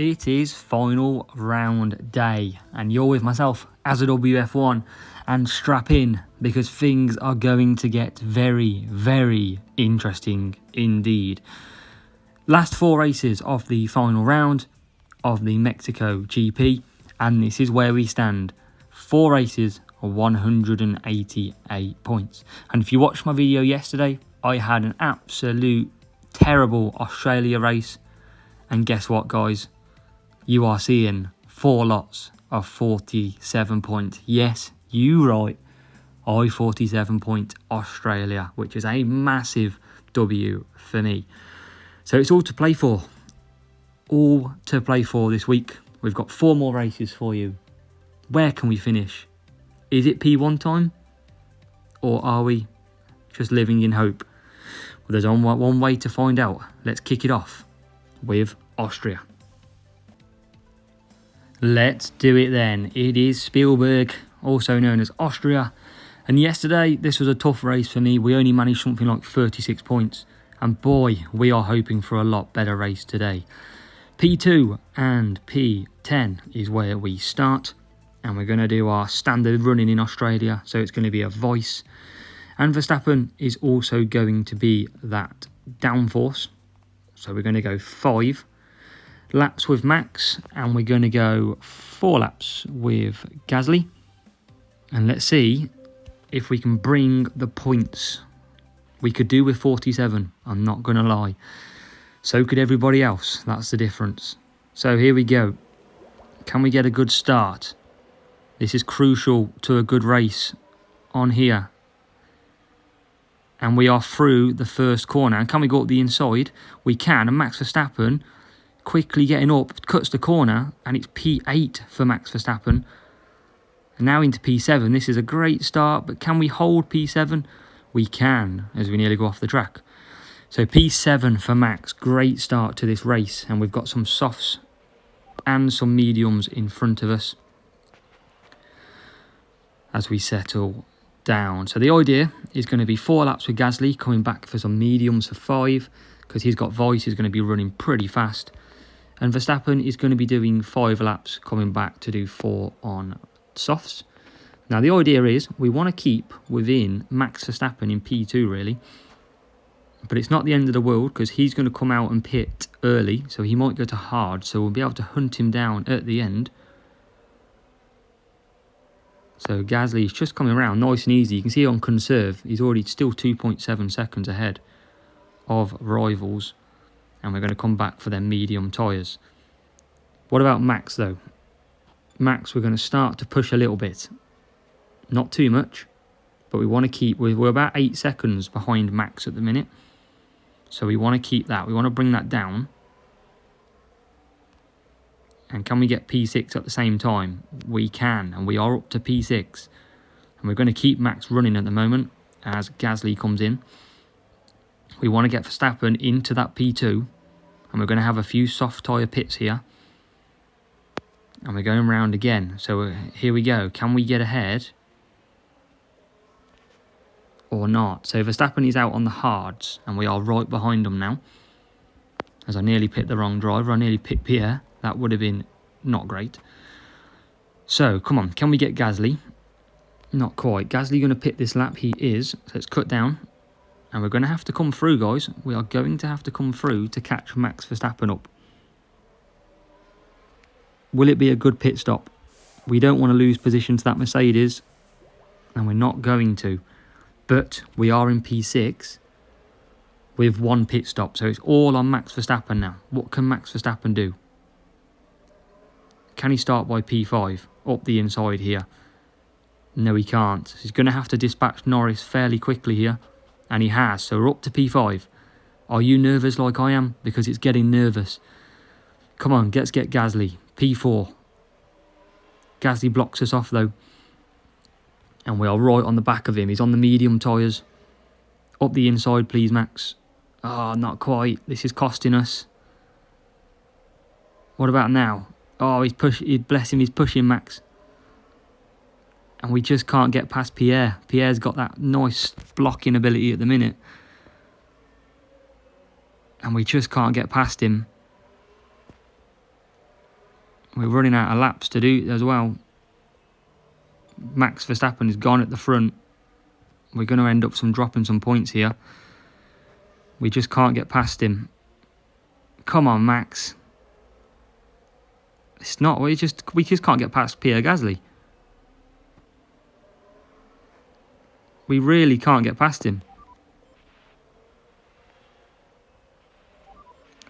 It is final round day, and you're with myself as a WF1, and strap in because things are going to get very, very interesting indeed. Last four races of the final round of the Mexico GP, and this is where we stand. 4 races, 188 points. And if you watched my video yesterday, I had an absolute terrible Australia race, and guess what, guys? You are seeing 4 lots of 47 points. Yes, you right. 47 point Australia, which is a massive W for me. So it's all to play for. All to play for this week. We've got 4 more races for you. Where can we finish? Is it P1 time? Or are we just living in hope? Well, there's only one way to find out. Let's kick it off with Austria. Let's do it then. It is Spielberg, also known as Austria. And yesterday, this was a tough race for me. We only managed something like 36 points. And boy, we are hoping for a lot better race today. P2 and P10 is where we start. And we're going to do our standard running in Australia. So it's going to be a Voice. And Verstappen is also going to be that downforce. So we're going to go 5 laps with Max, and we're going to go 4 laps with Gasly. And let's see if we can bring the points. We could do with 47, I'm not going to lie. So could everybody else, that's the difference. So here we go. Can we get a good start? This is crucial to a good race on here. And we are through the first corner. And can we go up the inside? We can. And Max Verstappen, quickly getting up, cuts the corner. And it's P8 for Max Verstappen. And now into P7. This is a great start. But can we hold P7? We can, as we nearly go off the track. So P7 for Max. Great start to this race. And we've got some softs and some mediums in front of us as we settle down. So the idea is going to be 4 laps with Gasly, coming back for some mediums for 5, because he's got Voice, he's going to be running pretty fast. And Verstappen is going to be doing 5 laps, coming back to do 4 on softs. Now the idea is we want to keep within Max Verstappen in P2 really, but it's not the end of the world because he's going to come out and pit early, so he might go to hard, so we'll be able to hunt him down at the end. So Gasly is just coming around nice and easy. You can see on conserve, he's already still 2.7 seconds ahead of rivals. And we're going to come back for their medium tyres. What about Max though? Max, we're going to start to push a little bit. Not too much, but we want to keep, we're about 8 seconds behind Max at the minute. So we want to keep that. We want to bring that down. And can we get P6 at the same time? We can, and we are up to P6. And we're going to keep Max running at the moment as Gasly comes in. We want to get Verstappen into that P2. And we're going to have a few soft tyre pits here. And we're going round again. So here we go. Can we get ahead? Or not? So Verstappen is out on the hards. And we are right behind them now. As I nearly picked the wrong driver. I nearly picked Pierre. That would have been not great. So, come on. Can we get Gasly? Not quite. Gasly going to pit this lap? He is. So it's cut down. And we're going to have to come through, guys. We are going to have to come through to catch Max Verstappen up. Will it be a good pit stop? We don't want to lose position to that Mercedes. And we're not going to. But we are in P6 with 1 pit stop. So it's all on Max Verstappen now. What can Max Verstappen do? Can he start by P5 up the inside here? No, he can't. He's going to have to dispatch Norris fairly quickly here. And he has. So we're up to P5. Are you nervous like I am? Because it's getting nervous. Come on, let's get Gasly. P4. Gasly blocks us off though. And we are right on the back of him. He's on the medium tyres. Up the inside, please, Max. Oh, not quite. This is costing us. What about now? Oh, bless him, he's pushing Max. And we just can't get past Pierre. Pierre's got that nice blocking ability at the minute. And we just can't get past him. We're running out of laps to do as well. Max Verstappen is gone at the front. We're going to end up dropping some points here. We just can't get past him. Come on, Max. It's not. We just can't get past Pierre Gasly. We really can't get past him.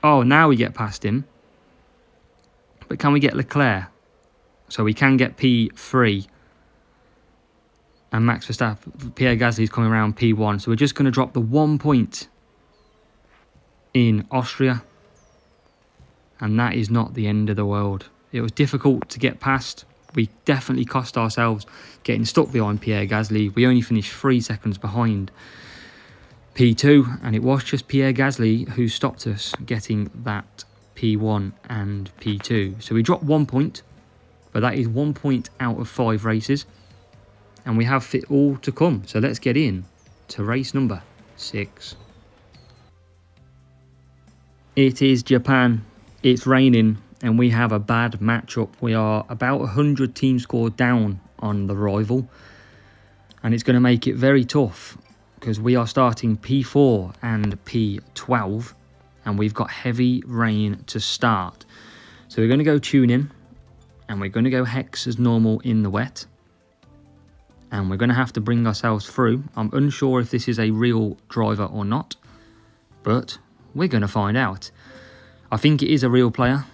Oh, now we get past him. But can we get Leclerc? So we can get P3. And Max Verstappen, Pierre Gasly is coming around P1. So we're just going to drop the 1 point in Austria. And that is not the end of the world. It was difficult to get past. We definitely cost ourselves getting stuck behind Pierre Gasly. We only finished 3 seconds behind P2. And it was just Pierre Gasly who stopped us getting that P1 and P2. So we dropped 1 point. But that is 1 point out of 5 races. And we have it all to come. So let's get in to race number 6. It is Japan. It's raining and we have a bad matchup. We are about 100 team score down on the rival. And it's going to make it very tough because we are starting P4 and P12. And we've got heavy rain to start. So we're going to go tune in. And we're going to go hex as normal in the wet. And we're going to have to bring ourselves through. I'm unsure if this is a real driver or not. But we're going to find out. I think it is a real player.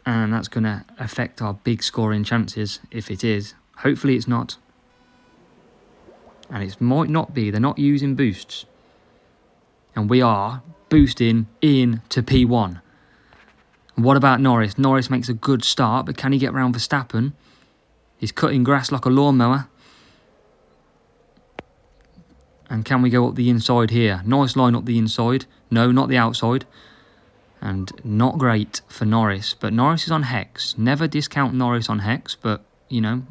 And that's going to affect our big scoring chances if it is. Hopefully it's not. And it might not be. They're not using boosts. And we are boosting into P1. And what about Norris? Norris makes a good start, but can he get round Verstappen? He's cutting grass like a lawnmower. And can we go up the inside here? Nice line up the inside. No, not the outside. And not great for Norris. But Norris is on hex. Never discount Norris on hex. But, you know,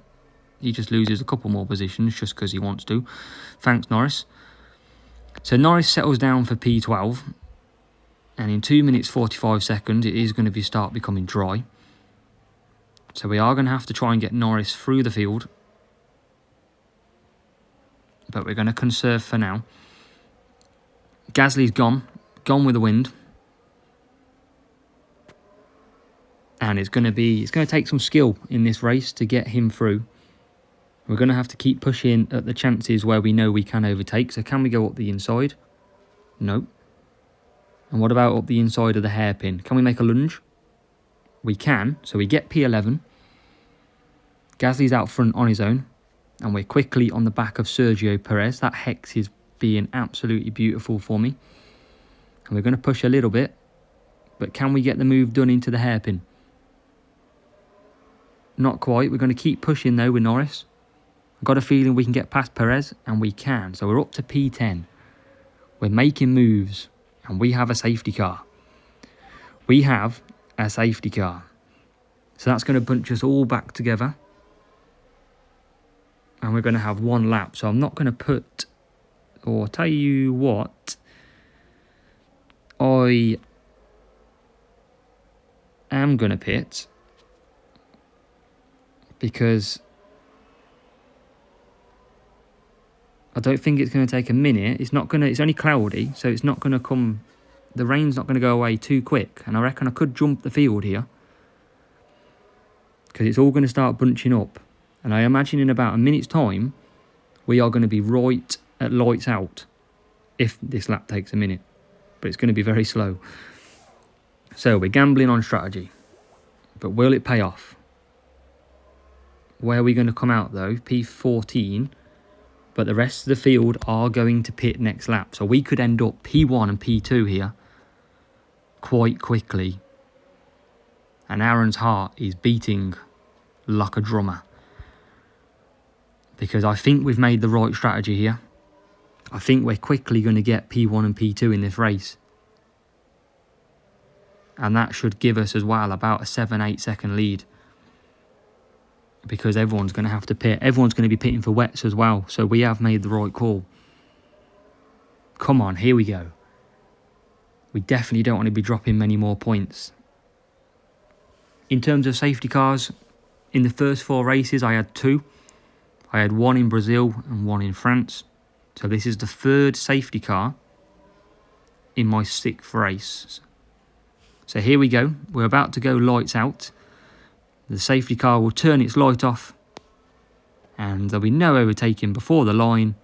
he just loses a couple more positions just because he wants to. Thanks, Norris. So Norris settles down for P12. And in 2 minutes 45 seconds, it is going to start becoming dry. So we are going to have to try and get Norris through the field. But we're going to conserve for now. Gasly's gone. Gone with the wind. And it's going to take some skill in this race to get him through. We're going to have to keep pushing at the chances where we know we can overtake. So can we go up the inside? No. And what about up the inside of the hairpin? Can we make a lunge? We can. So we get P11. Gasly's out front on his own. And we're quickly on the back of Sergio Perez. That hex is being absolutely beautiful for me. And we're going to push a little bit. But can we get the move done into the hairpin? Not quite. We're going to keep pushing though with Norris. I've got a feeling we can get past Perez. And we can. So we're up to P10. We're making moves. And we have a safety car. We have a safety car. So that's going to bunch us all back together. And we're going to have 1 lap. So I'm not going to put... Or tell you what. I am going to pit. Because... I don't think it's going to take a minute. It's only cloudy, so it's not going to come... The rain's not going to go away too quick. And I reckon I could jump the field here. Because it's all going to start bunching up. And I imagine in about a minute's time, we are going to be right at lights out. If this lap takes a minute. But it's going to be very slow. So we're gambling on strategy. But will it pay off? Where are we going to come out though? P14... But the rest of the field are going to pit next lap. So we could end up P1 and P2 here quite quickly. And Aaron's heart is beating like a drummer. Because I think we've made the right strategy here. I think we're quickly going to get P1 and P2 in this race. And that should give us as well about a 7-8 second lead. Because everyone's going to have to pit. Everyone's going to be pitting for wets as well. So we have made the right call. Come on, here we go. We definitely don't want to be dropping many more points. In terms of safety cars, in the first 4 races I had 2. I had 1 in Brazil and 1 in France. So this is the 3rd safety car in my 6th race. So here we go. We're about to go lights out. The safety car will turn its light off and there'll be no overtaking before the line.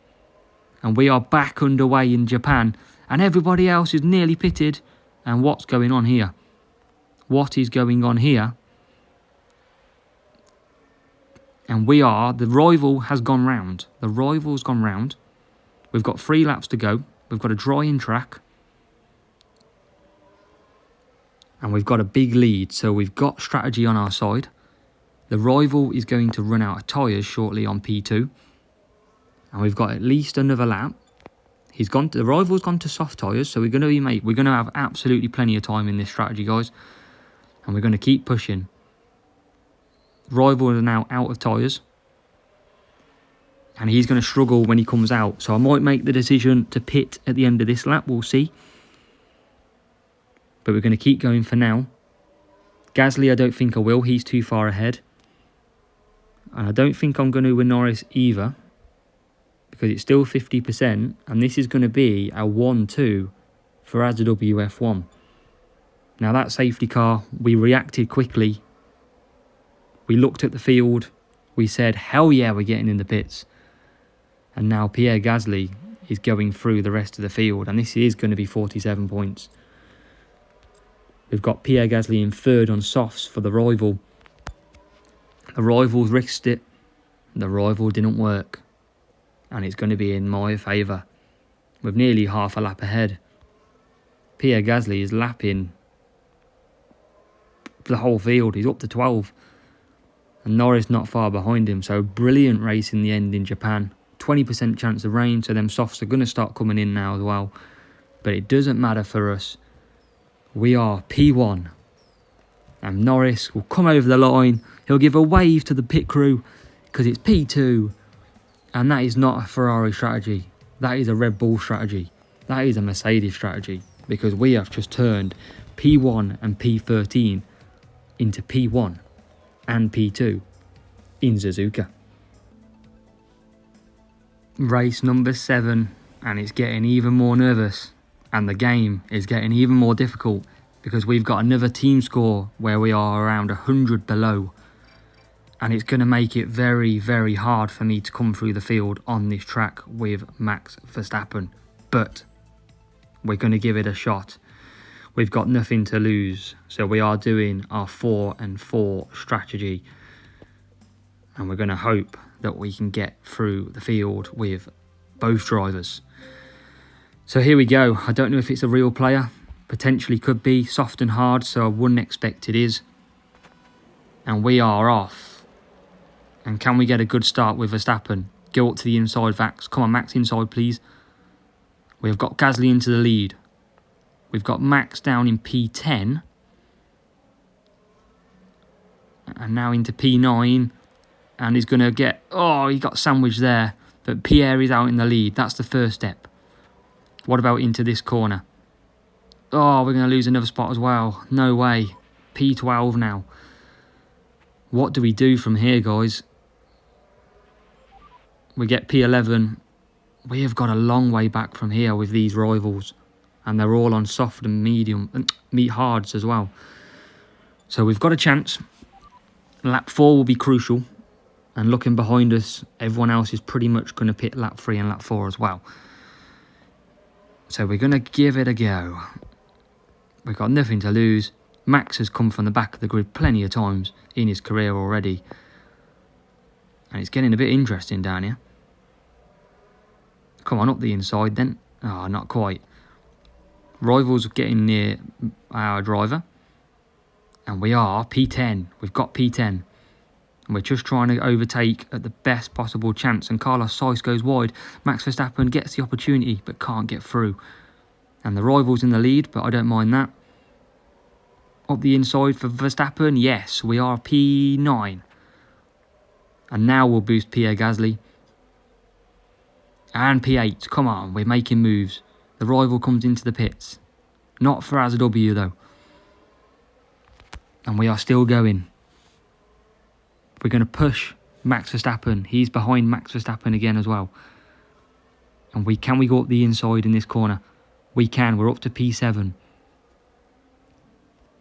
And we are back underway in Japan and everybody else is nearly pitted. And what's going on here? What is going on here? And the rival has gone round. The rival's gone round. We've got 3 laps to go. We've got a drying track. And we've got a big lead. So we've got strategy on our side. The rival is going to run out of tyres shortly on P2. And we've got at least another lap. The rival's gone to soft tyres. So we're going to have absolutely plenty of time in this strategy, guys. And we're going to keep pushing. Rival is now out of tyres. And he's going to struggle when he comes out. So I might make the decision to pit at the end of this lap. We'll see. But we're going to keep going for now. Gasly, I don't think I will. He's too far ahead. And I don't think I'm going to win Norris either. Because it's still 50%. And this is going to be a 1-2 for AZWF1. Now that safety car, we reacted quickly. We looked at the field. We said, hell yeah, we're getting in the pits. And now Pierre Gasly is going through the rest of the field. And this is going to be 47 points. We've got Pierre Gasly in 3rd on softs for the rival. The rival risked it. The rival didn't work. And it's going to be in my favour. With nearly half a lap ahead. Pierre Gasly is lapping the whole field. He's up to 12. And Norris not far behind him. So brilliant race in the end in Japan. 20% chance of rain. So them softs are going to start coming in now as well. But it doesn't matter for us. We are P1. And Norris will come over the line. He'll give a wave to the pit crew. Because it's P2. And that is not a Ferrari strategy. That is a Red Bull strategy. That is a Mercedes strategy. Because we have just turned P1 and P13 into P1 and P2 in Suzuka. Race number 7, and it's getting even more nervous, and the game is getting even more difficult because we've got another team score where we are around 100 below, and it's going to make it very, very hard for me to come through the field on this track with Max Verstappen, but we're going to give it a shot. We've got nothing to lose, so we are doing our 4-4 strategy. And we're going to hope that we can get through the field with both drivers. So here we go. I don't know if it's a real player. Potentially could be. Soft and hard, so I wouldn't expect it is. And we are off. And can we get a good start with Verstappen? Go up to the inside, Max. Come on, Max, inside, please. We've got Gasly into the lead. We've got Max down in P10. And now into P9. And he's going to get... Oh, he got sandwiched there. But Pierre is out in the lead. That's the first step. What about into this corner? Oh, we're going to lose another spot as well. No way. P12 now. What do we do from here, guys? We get P11. We have got a long way back from here with these rivals. And they're all on soft and medium, and hards as well. So we've got a chance. Lap 4 will be crucial. And looking behind us, everyone else is pretty much going to pit lap 3 and lap 4 as well. So we're going to give it a go. We've got nothing to lose. Max has come from the back of the grid plenty of times in his career already. And it's getting a bit interesting down here. Come on, up the inside then. Oh, not quite. Rivals getting near our driver. And we are P10. We've got P10. And we're just trying to overtake at the best possible chance. And Carlos Sainz goes wide. Max Verstappen gets the opportunity but can't get through. And the rival's in the lead, but I don't mind that. Up the inside for Verstappen. Yes, we are P9. And now we'll boost Pierre Gasly. And P8. Come on, we're making moves. The rival comes into the pits. Not for AZW though. And we are still going. We're going to push Max Verstappen. He's behind Max Verstappen again as well. And can we go up the inside in this corner? We can. We're up to P7.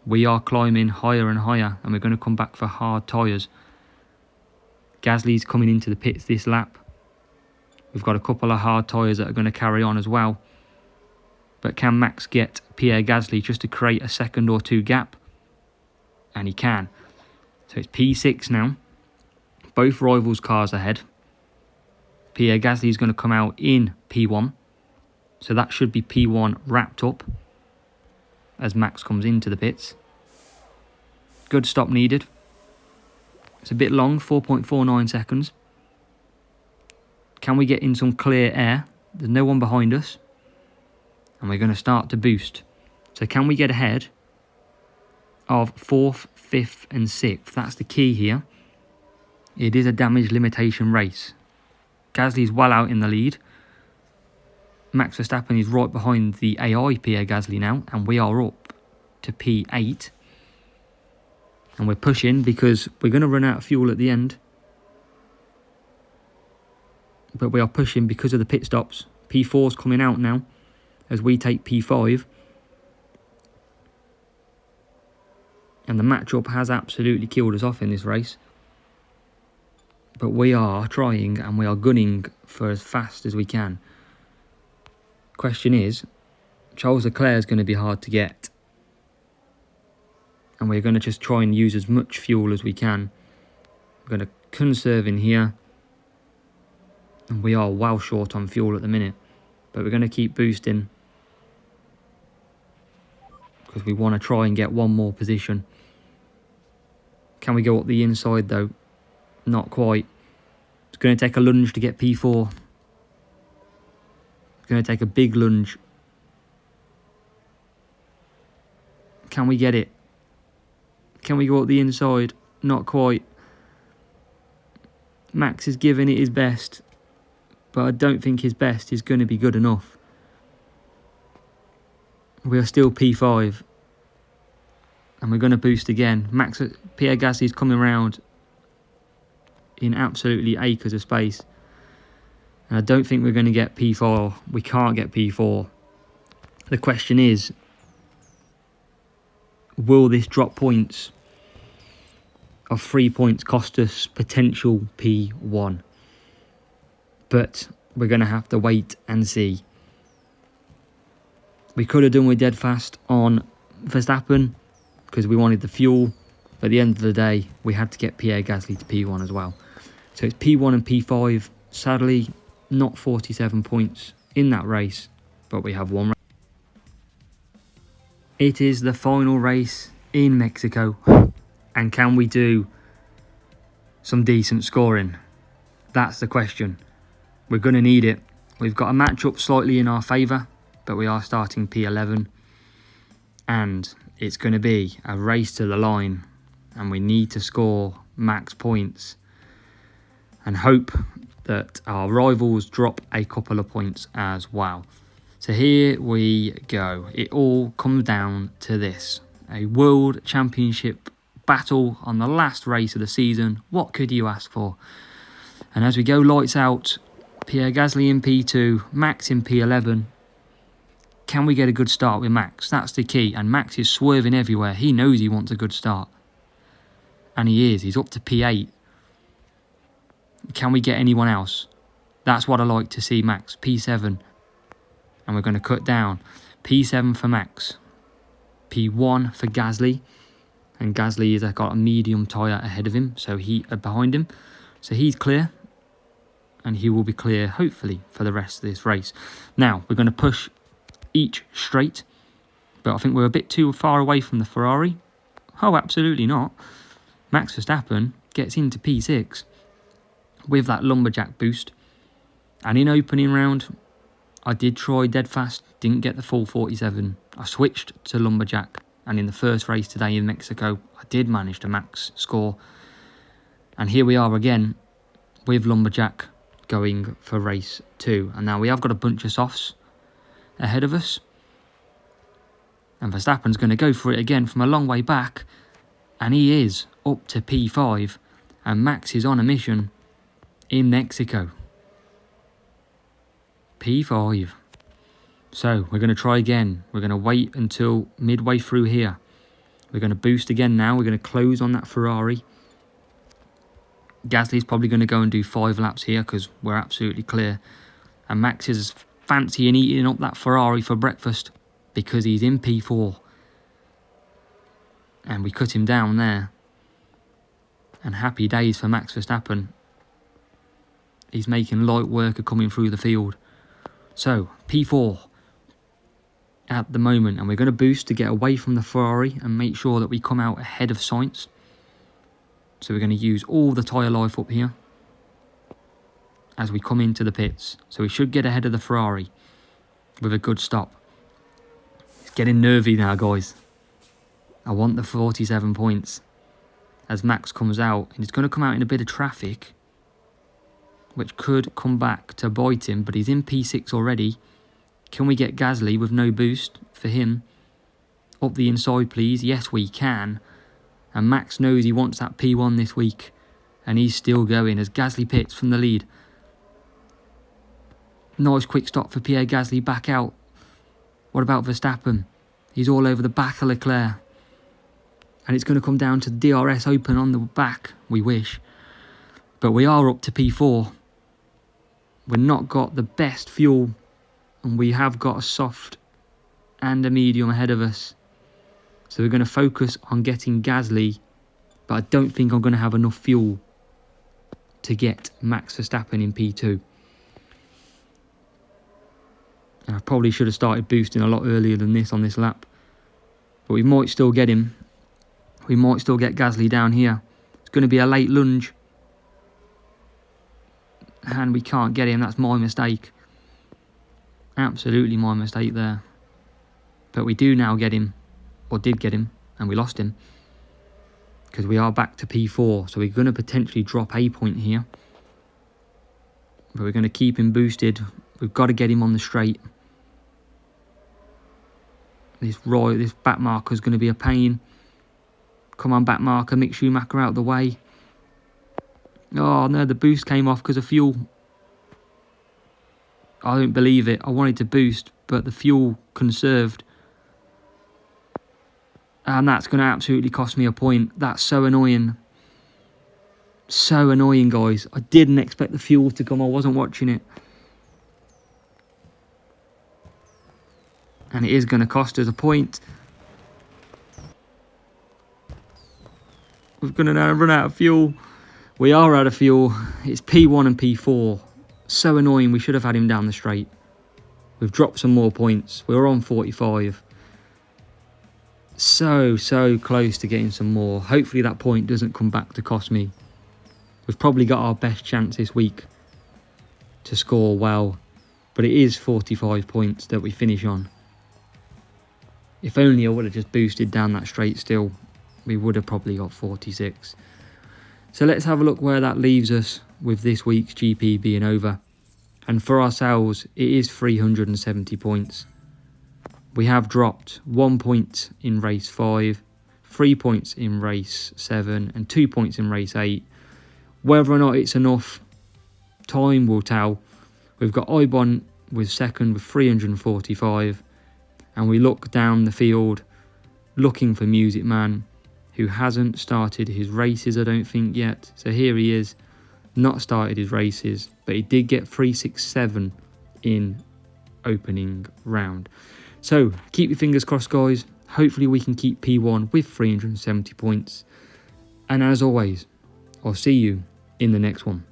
We are climbing higher and higher, and we're going to come back for hard tyres. Gasly's coming into the pits this lap. We've got a couple of hard tyres that are going to carry on as well. But can Max get Pierre Gasly just to create a second or two gap? And he can. So it's P6 now. Both rivals' cars ahead. Pierre Gasly is going to come out in P1. So that should be P1 wrapped up as Max comes into the pits. Good stop needed. It's a bit long, 4.49 seconds. Can we get in some clear air? There's no one behind us. And we're going to start to boost. So can we get ahead of 4th, 5th and 6th? That's the key here. It is a damage limitation race. Gasly's well out in the lead. Max Verstappen is right behind the AI Pierre Gasly now, and we are up to P8. And we're pushing because we're going to run out of fuel at the end. But we are pushing because of the pit stops. P4's coming out now as we take P5. And the matchup has absolutely killed us off in this race. But we are trying and we are gunning for as fast as we can. Question is, Charles Leclerc is going to be hard to get. And we're going to just try and use as much fuel as we can. We're going to conserve in here. And we are well short on fuel at the minute. But we're going to keep boosting. Because we want to try and get one more position. Can we go up the inside though? Not quite. It's going to take a lunge to get P4. It's going to take a big lunge. Can we get it? Can we go up the inside? Not quite. Max is giving it his best. But I don't think his best is going to be good enough. We are still P5. And we're going to boost again. Pierre Gasly is coming around in absolutely acres of space. And I don't think we're going to get P4. We can't get P4. The question is, will this drop points of 3 points cost us potential P1? But we're going to have to wait and see. We could have done with dead fast on Verstappen because we wanted the fuel. But at the end of the day, we had to get Pierre Gasly to P1 as well. So it's P1 and P5. Sadly, not 47 points in that race, but we have one race. It is the final race in Mexico. And can we do some decent scoring? That's the question. We're going to need it. We've got a matchup slightly in our favour, but we are starting P11. And it's going to be a race to the line. And we need to score max points. And hope that our rivals drop a couple of points as well. So here we go. It all comes down to this. A World Championship battle on the last race of the season. What could you ask for? And as we go lights out, Pierre Gasly in P2, Max in P11. Can we get a good start with Max? That's the key. And Max is swerving everywhere. He knows he wants a good start. And he is. He's up to P8. Can we get anyone else? That's what I like to see, Max. P7. And we're going to cut down. P7 for Max. P1 for Gasly. And Gasly has got a medium tyre ahead of him. So behind him. So he's clear. And he will be clear, hopefully, for the rest of this race. Now, we're going to push each straight. But I think we're a bit too far away from the Ferrari. Oh, absolutely not. Max Verstappen gets into P6 with that lumberjack boost. And in opening round, I did try dead fast, didn't get the full 47. I switched to lumberjack, and in the first race today in Mexico, I did manage to max score. And here we are again with lumberjack going for race 2. And now we have got a bunch of softs ahead of us. And Verstappen's going to go for it again from a long way back. And he is up to P5, and Max is on a mission in Mexico. P5. So we're going to try again. We're going to wait until midway through here. We're going to boost again now. We're going to close on that Ferrari. Gasly's probably going to go and do 5 laps here because we're absolutely clear. And Max is fancying eating up that Ferrari for breakfast because he's in P4. And we cut him down there. And happy days for Max Verstappen. He's making light work of coming through the field. So, P4 at the moment. And we're going to boost to get away from the Ferrari and make sure that we come out ahead of Sainz. So we're going to use all the tyre life up here as we come into the pits. So we should get ahead of the Ferrari with a good stop. It's getting nervy now, guys. I want the 47 points as Max comes out. And he's going to come out in a bit of traffic, which could come back to bite him. But he's in P6 already. Can we get Gasly with no boost for him? Up the inside, please. Yes, we can. And Max knows he wants that P1 this week. And he's still going as Gasly pits from the lead. Nice quick stop for Pierre Gasly back out. What about Verstappen? He's all over the back of Leclerc. And it's going to come down to DRS open on the back. We wish. But we are up to P4. We've not got the best fuel. And we have got a soft and a medium ahead of us. So we're going to focus on getting Gasly. But I don't think I'm going to have enough fuel to get Max Verstappen in P2. And I probably should have started boosting a lot earlier than this on this lap. But we might still get him. We might still get Gasly down here. It's going to be a late lunge. And we can't get him. That's my mistake. Absolutely my mistake there. But we do now get him. Or did get him. And we lost him. Because we are back to P4. So we're going to potentially drop a point here. But we're going to keep him boosted. We've got to get him on the straight. This back marker is going to be a pain. Come on, back marker. Mick Schumacher out of the way. Oh, no, the boost came off because of fuel. I don't believe it. I wanted to boost, but the fuel conserved. And that's going to absolutely cost me a point. That's so annoying. So annoying, guys. I didn't expect the fuel to come. I wasn't watching it. And it is going to cost us a point. We're going to now run out of fuel. We are out of fuel. It's P1 and P4. So annoying. We should have had him down the straight. We've dropped some more points. We're on 45. So close to getting some more. Hopefully that point doesn't come back to cost me. We've probably got our best chance this week to score well. But it is 45 points that we finish on. If only I would have just boosted down that straight still, we would have probably got 46. So let's have a look where that leaves us with this week's GP being over. And for ourselves, it is 370 points. We have dropped 1 point in race 5, 3 points in race 7, and 2 points in race 8. Whether or not it's enough, time will tell. We've got Ibon with second with 345. And we look down the field looking for Music Man, who hasn't started his races, I don't think, yet. So here he is, not started his races, but he did get 367 in opening round. So keep your fingers crossed, guys. Hopefully we can keep P1 with 370 points. And as always, I'll see you in the next one.